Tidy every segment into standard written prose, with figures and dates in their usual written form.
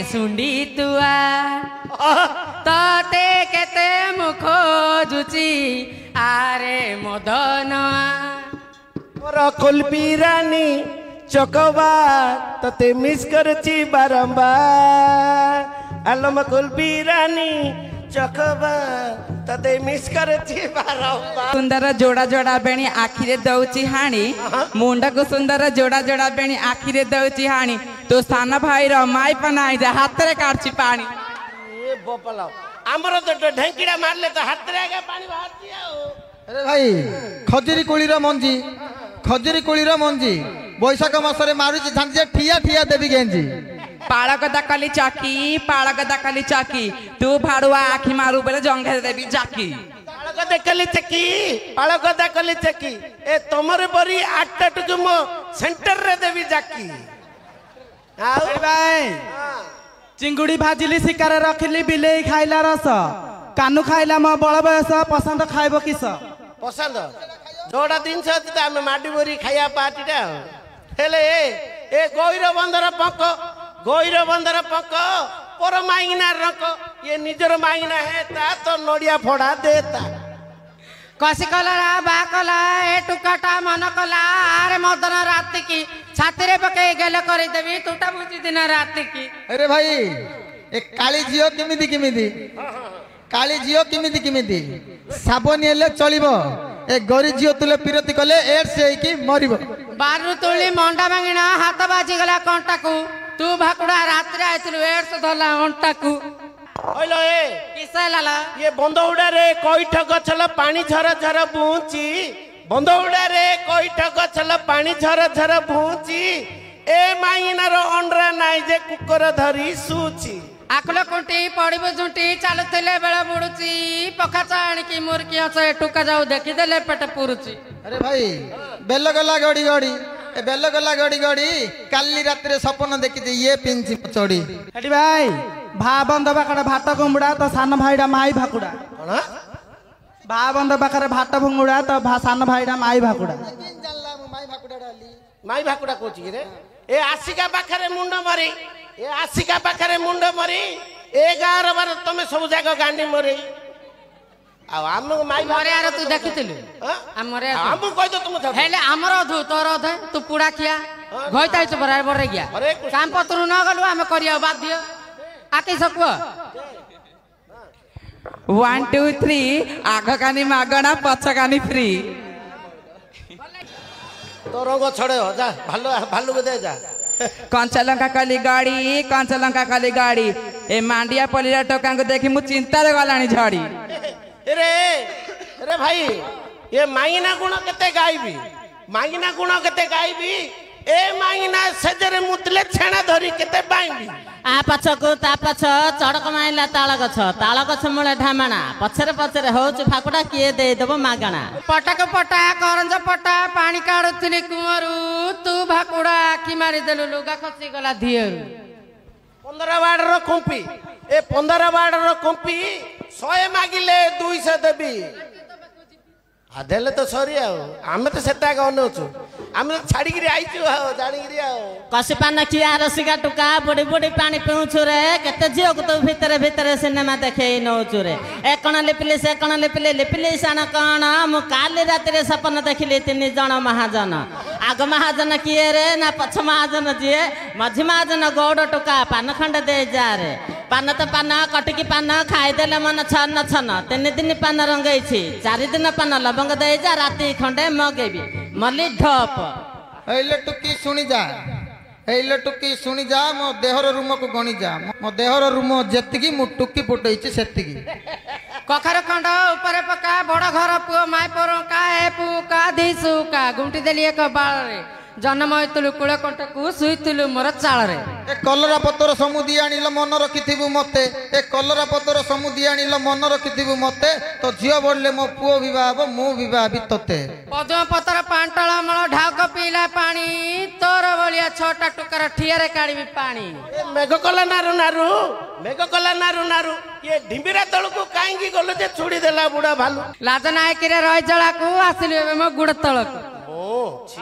सुंडी तुआ तते केते मुखो जुची आरे मदनवा मोर कुलबी रानी चकवा तते मिस करची बारंबार आलम कुलबी रानी चकवा तते मिस करची बारंबार सुंदर जोड़ा जोड़ा बेणी आखिरे दउची हाणी मुंडा को सुंदर जोड़ा जोड़ा बेणी आखिरे दउची हाणी तो साना भाई रो माई पनाई जा हाथ रे काटची पानी ये बोपला हमरो तो ढेंकीड़ा मारले तो हाथ रे आगे पानी बाहरती आओ अरे भाई खजुरी कोळीर मंजी बैशाख मासरे मारुची झांजे ठिया ठिया देवी गेंजी पाळगदा कली चाकी तू भाड़ुआ आखी मारू बेले जंघे देवी जाकी पाळगदा कली चकी ए तमरे बरी 8 टुकु मो सेंटर रे देवी जाकी अरे भाई चिंगुड़ी भाजिली शिकार रखिली बिलेई खाइला रस कानू खाइला मो बड़ बयस पसंद खाइबो किस पसंद जोड़ा दिन से आम माडी बोरी खाया पार्टी हेले ए गईर बंदर पक पर माइना रक ये निजर माइना है ता तो नड़िया फोड़ा देता कसी कला बा कला ए टुकाटा मन कला आरे मदन रात की छाती रे पके गेले करी देबी टूटा बुझी दिन रात की अरे भाई ए काली जियो किमिदी साबन हेले चलिबो ए गरी जियो तुले पिरती कले एड्स हेकी मरिबो बारु तुली मंडा मांगिना हाथ बाजी गला कंटा को तू भाकुड़ा रात रे आइतलु एड्स धला अंटा को ओइलो ए किसा लाला ये बंदौड़ा रे कोइठ गछल पानी झर झर बूची बंदौड़ा रे कोइठ गछल पानी झर झर बूची ए माइना रो अंडरा नाइ जे कुकर धरी सूची आकलो कुंटी पड़िबो झुंटी चालुथिले बेला बुडुची पखा चाणी की मुर्की असे टुका जाऊ देखि देले पेट पुरुची अरे भाई बेल गला गड़ी काली रात रे सपन देखि ये पिंची चोड़ी अरे भाई भा बंद बाकड़ा भात गुमुड़ा तो सान भाईडा माई भाकुड़ा भा बंद बाकरे भात भुंगुड़ा तो सान भाईडा माई भाकुड़ा माई भाकुड़ा कोची रे ए आसिका पाखरे मुंड मरी ए गार बार तमे सब जागा गांडी मरी आ हम माई मरे यार तू देखिथिलु हमरे हम कहि दो तुम हेले हमरो अधु तोर अधे तू पुड़ा खिया घइताइ छ बराबर बरे गया काम पत्रु न गलु हम करिया बाध्य आके सकु 1 2 3 आग कानी मागणा पछ कानी फ्री तो रंग छड़े हो जा भालू के दे जा कंचा लंका काली गाड़ी ए मांडिया पलिरा टोका को देखि मु चिंता रे गलानी झड़ी अरे भाई ये मांगिना गुण केते गाइबी ए मांगिना सजरे मुतले छेना धरी केते बाइबी आ पछको ता पछ चड़क माइला ताल गछ मुळे ढामणा पछरे पछरे होच फाकुडा किए दे देबो मागणा पटक पटा करंज पटा पानी काढुथिली कुमरू तू भाकुडा आखी मारी देलु लुगा खसी गला धियरु 15 वार्ड रो कंपी ए 15 वार्ड रो कंपी 100 मागिले 200 देबी आदेले तो सरी आमे तो सेता गनोछु आमे छाड़ी गिरी आइछु जानी गिरी कसी पान किया रसिका टुका बड़ी बड़ी पानी पिउछु रे केते जियो को तो भीतर सिनेमा देखे नौछु रे ए कण लिपिले सान कण मु काली रात रे सपन देखिले 3 जण महाजन आग महाजन किए रे ना पछ महाजन जिए मझी महाजन गौड़ टुका पान खंड दे जा रे पान तो पान कटकी पान खाई देले मन छन 3 दिन पान रंगई छी 4 दिन पान लबंग दे जा राती खंडे मगेबी मली ढप एले टुकी सुनी जा मो देहर रूम को गणी जा मो देहर रूम जेतिकी मु टुकी फुटैछि सेतिकी कखर खंड ऊपर पका बड़ घर पुओ माय परका ए पुका धिसुका गुंटी देली एक बाळ रे जन्म होइतलु कुळ कंटकू सुइतलु मोर चाळ रे ए कलरा पतर समुदी आनिल मन रखिथिबु मते ए कलरा पतर समुदी आनिल मन रखिथिबु मते तो झियो बोलले मो पुओ विवाह मु विवाह बितते पद्म पतर पांटळ मळ ढाक पीला पानी तोर बलिया छोटा टुकर ठियारे काढीबी पानी ए मेघ कला नारू ये ढिंबिरा तळकू कांगी गलो जे छुडी देला बुडा भालू लाज नाय किरे रय जळा को आसिलु मो गुड तळक ओ छी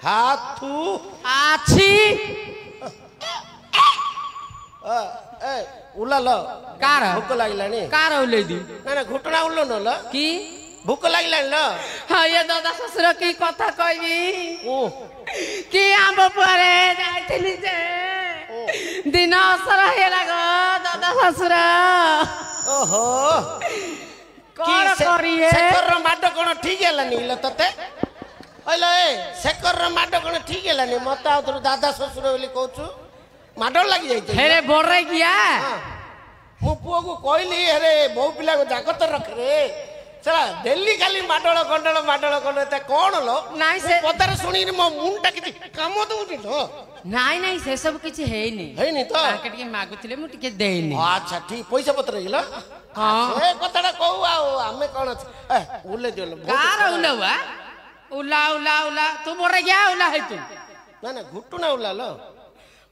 हाथू आछी ଉଲାଲ କାର ଭୋକ ଲାଗିଲାଣି କାର ଓହ୍ଲେଇ ଦି ନା ନା ଘୁଟଣା ଉଲୁନ ଲ କି ଭୋକ ଲାଗିଲାଣି ଲ ହଁ ଏ ଦାଦା ଶ୍ୱଶୁର କି କଥା କହିବି ଓ କି ଆମ୍ବ ପରେ ଯାଇଥିଲି ଯେ ଦିନ ଅସର ହେଇଗଲା ଗୋ ଦାଦା ଶ୍ୱଶୁର ଓହୋ କଣ କରିଏ ଶେଖରର ମାଡ କଣ ଠିକ ହେଲାନି ଲ ତତେ କହିଲ ଏ ଶେଖରର ମାଡ କଣ ଠିକ ହେଲାନି ମତେ ଆଉ ତୋର ଦାଦା ଶ୍ୱଶୁର ବୋଲି କହୁଛୁ ମାଡ ଲାଗି ଯାଇଛି ହେରେ ବଡରେ କିଆ ମୁଁ ପୁଅକୁ କହିଲି ହେରେ ବୋଉ ପିଲାକୁ ଜାଗତ ରଖରେ ସେଟା ଡେଲି ଖାଲି ମାଡଳ କଣ୍ଡଳ ଏତେ କଣ ଲ ନାଇଁ ସେ ପଦାରେ ଶୁଣିକି ମୋ ମୁଣ୍ଡଟା କିଛି କାମ ଦଉନି ତ ନାଇଁ ନାଇଁ ସେ ସବୁ କିଛି ହେଇନି ହେଇନି ତ ତାଙ୍କେ ଟିକେ ମାଗୁଥିଲେ ମୁଁ ଟିକେ ଦେଇନି ଆଚ୍ଛା ଠିକ ପଇସା ପତ୍ର ହେଇଗଲା ହଁ ସେ କଥାଟା କହୁ ଆଉ ଆମେ କଣ ଅଛି ଉଲେ ଦିଅ କାର ଉଲାଉଆ ଉଲା ଉଲା ଉଲା ତୁ ବଡରେ କିଆ ଉଲା ହେଇତୁ ନା ନା ଘୁଟୁଣା ଉଲା ଲ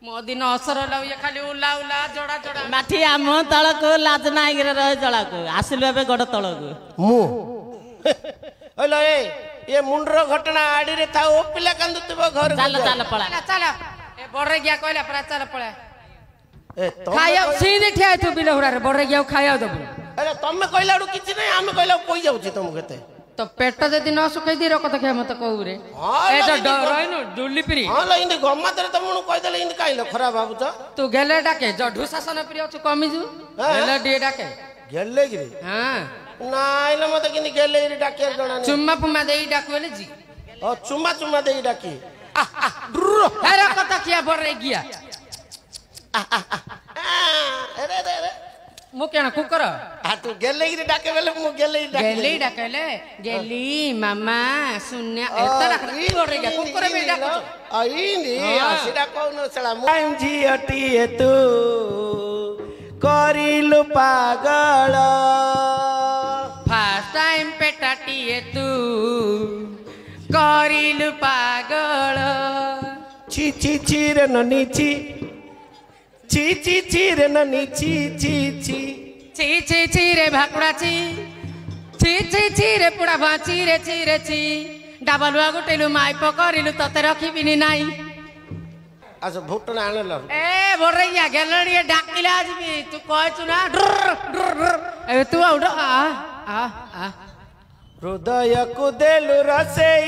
ମୋ ଦିନ ଅସର ହେଲା ଇଏ ଖାଲି ଉଲା ଉଲା ଜଡା ଜଡା ମାଠି ଆମ ତଳକୁ ଲାଜ ନାଇକିରେ ରହି ତଳକୁ ଆସିଲୁ ଏବେ ଗୋଡ ତଳକୁ ମୁଁ କହିଲ ଏ ମୁଣ୍ଡର ଘଟଣା ଆଡିରେ ଥାଉ ପିଲା କାନ୍ଦୁଥିବ ଘର ଚାଲ ଚାଲ ପଳା ଚାଲ ଏ ବଡରେ କିଆ କହିଲା ପରା ଚାଲ ପଳା ଏ ଖାଇଆ ସିଁଦି ଠିଆ ହେଇଥିବୁ ବିଲ ହୁଡାରେ ବଡରେ କିଆ ଖାଇବାକୁ ଦବୁ ତମେ କହିଲା ବେଳକୁ କିଛି ନାହିଁ ଆମେ କହିଲା ପଇ ଯାଉଛି ତମକୁ କେତେ ତ ପେଟ ଯଦି ନ ଶୁଖେଇ ଦି ରକତ ଖିଆ ମତେ କହୁରେ ଏ ତ ରହିନୁ ଡୁଲିପିରି ହଁ ଲ ଇନ୍ତି ଗମାତରେ ତମକୁ କହିଦେଲେ ଇନ୍ତି କାଇଲ ଖରାପ ଭାବୁଛ ତୁ ଗେଲେ ଡାକେ ଜଢୁ ଶାସନ ପ୍ରିୟ ଅଛୁ କମିଛୁ ଗେଲେ ଟିକେ ଡାକେ ଗେଲେଗିରି ହଁ ନାଇଲ ମତେ କେମିତି ଗେଲେଗିରି ଡାକିବାର ଜଣା ନାହିଁ ଚୁମ୍ମା ପୁମା ଦେଇ ଡାକୁ ହେଲେ ଜି ଚୁମା ଚୁମା ଦେଇ ଡାକି ହେ ରକତ ଖିଆ ବଡରେ କିଆ ମୁଁ କେଣ କୁକର ତୁ ଗେଲେଗିରି ଡାକେ ବେଲେ ମୁଁ ଗେଲି ଡାକେଲେ ଗେଲି ମାମା ଶୂନ୍ୟ ଏତେ ଡାକରେ କୁକର ବି ଡାକୁଛୁ ଇନ୍ତି ସେଟା କହୁନ ସେଟା ଝିଅଟିଏ ତୁ କରିଲୁ ପାଗଳ ଫାଷ୍ଟ ଟାଇମ ପେଟାଟିଏ ତୁ କରିଲୁ ପାଗଳ ଛି ଛି ଛି ରେ ନନି ଛି ছি ছি ছি রে নানি ছি ছি ছি ছি ছি ছি রে ভাকুড়াছি ছি ছি ছি রে পুড়া ভাঁচি রে ছি ডাবলুয়া গুটেলু মাইপ করিলু ততে রখিবিনি নাই আচ্ছা ভুটনা আনল এ বড়ইয়া গেলড়িয়ে ডাকিলা আসবি তুই কইছু না এ তুই আউড আ হৃদয়কু দেলু রসেই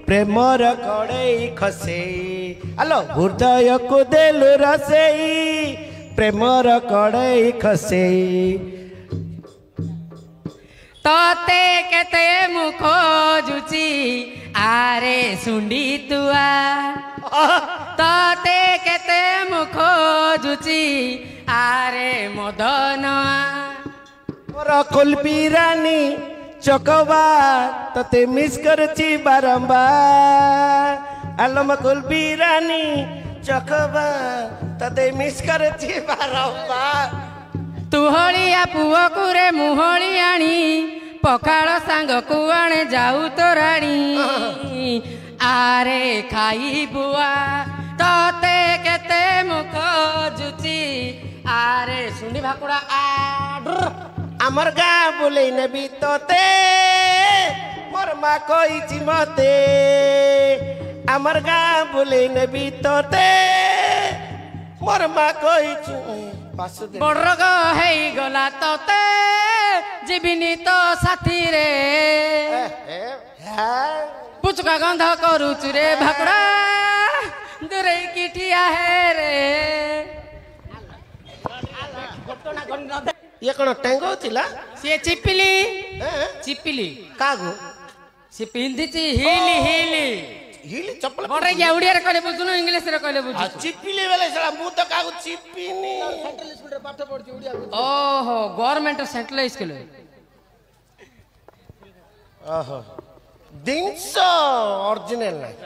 প্রেমর কড়েই খসেই আলো হৃদয়কু দেলু রসেই প্রেমর কড়েই খসেই ততে কেতে মুখ জুচি আরে শুন্ডি তুয়া ততে কেতে মুখ জুচি আরে মদনা মোর কুলপি রানী চকবা ততে মিস করছি বারম্বার আলম কুলপি রানী চকবা ততে মিস করছি বারম্বার তু হলিয়া পুଅକୁ রে মুহଳି আনি পখাଳ ସାଙ୍ଗକୁ ଆଣେ ଯାଉ ତୋରାଣୀ ଆରେ ଖାଇ ବୁଆ ତତେ କେତେ ମୁଖ ଜୁଚି ଆରେ ଶୁଣି ଭାକୁଡ଼ା আমার গা বলে নেবি তোতে মোর মা কইছি মতে আমার গা বলে নেবি তোতে মোর মা কইছি বড় রোগ ହେଇଗଲା ତତେ ଯିବିନି ତୋ ସାଥିରେ ପୁଚକା ଗନ୍ଧ କରୁଛୁ ରେ ଭାକୁଡ଼ା ଦୂରେଇକି ଠିଆ ହେ ରେ ଇଏ କଣ ଟେଙ୍ଗೋ ଥିଲା ସିଏ ଚିପିଲି କାହାକୁ ସେ ପିନ୍ଧିଛି ହିଲି ହିଲି ହିଲି ଚପଲ ବଡ କି ଓଡ଼ିଆରେ କହିଲେ ବୁଝୁନୁ ଇଂଲିଶରେ କହିଲେ ବୁଝୁ ଚିପିଲି ବେଲେ ସେଟା ମୁଁ ତ କାହାକୁ ଚିପିନି ଓହୋ ଗଭର୍ଣ୍ଣମେଣ୍ଟ ସେଣ୍ଟ୍ରାଲ ସ୍କୁଲ ଓହୋ ଜିନିଷ ଅରିଜିନାଲ ନାହିଁ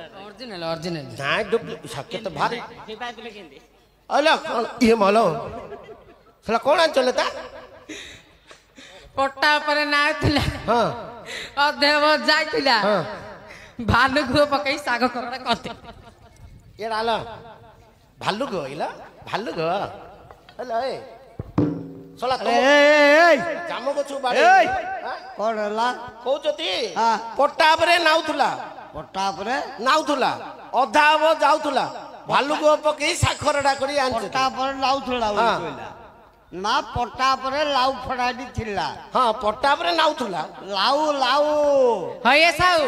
ଅରିଜିନାଲ ନାଇଁ ଡୁପ୍ଲିକେଟ କେତେ ଭାରି ଆଲା କଣ ଇଏ ମାଲ ସେଟା କଣ ଆଣିଚଲେ ତା ପଟା ଉପରେ ନାଁ ଥିଲା ହଁ ଅଧେବ ଯାଇଥିଲା ଭାଲୁ ଗୁଅ ପକେଇ ଶାଗ କରଡ଼ା କତେ ଏଡା ଆଲ ଭାଲୁ ଗো ଇଲା ଭାଲୁ ଗো ହେଲା ଏ ସଲା ତ ଜାମ ଗଛୁ ବାଡି କଣ ହେଲା କହୁଚତି ପଟା ଉପରେ ନାଉଥିଲା ପଟା ଉପରେ ନାଉଥିଲା ଅଧା ହବ ଯାଉଥିଲା ଭାଲୁ ଗो ପକେଇ ଶାଖରଡା କରି ଆଣିଛ ପଟା ଉପରେ ନାଉଥିଲା ନା ପଟା ପରେ ଲାଉ ଫଡାଟି ଥିଲା ହଁ ପଟା ଉପରେ ନାଉଥିଲା ଲାଉ ଲାଉ ହଏ ସାଉ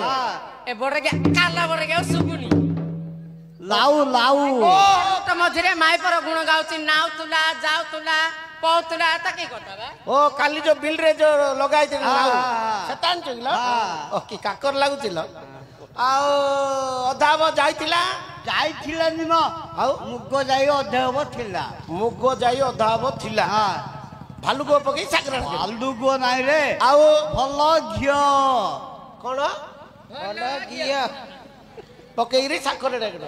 ଏ ବଡ କାଲା ବଡ ଶୁଭୁନି ଲାଉ ଲାଉ ତ ମଝିରେ ମାଇପର ଗୁଣ ଗାଉଛି ନାଉଥିଲା ଯାଉଥିଲା ପଉଥିଲା ତା କି କଥା ବା ଓ କାଲି ଯୋଉ ବିଲ ରେ ଯୋଉ ଲଗାଇଥିଲି ନାଉ ସେଟା ଆଣିଥିଲ ଓ କି କାକର ଲାଗୁଥିଲା ଆଉ ଅଧାବ ଯାଇଥିଲା ଯାଇଥିଲାନି ମ ଆଉ ମୁଗ ଯାଇ ଅଧେ ହବ ଥିଲା ମୁଗ ଯାଇ ଅଧାବ ଥିଲା ଭାଲୁକ ପକେଇ ସାକରା ଆଲୁଗୁଅ ନାଇଁ ରେ ଆଉ ଭଲ ଘିଅ କଣ ଭଲ ଘିଅ ପକେଇରି ସାକରା ଡାକଡ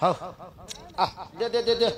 ହଉ ଦେ ଦେ ଦେ ଦେ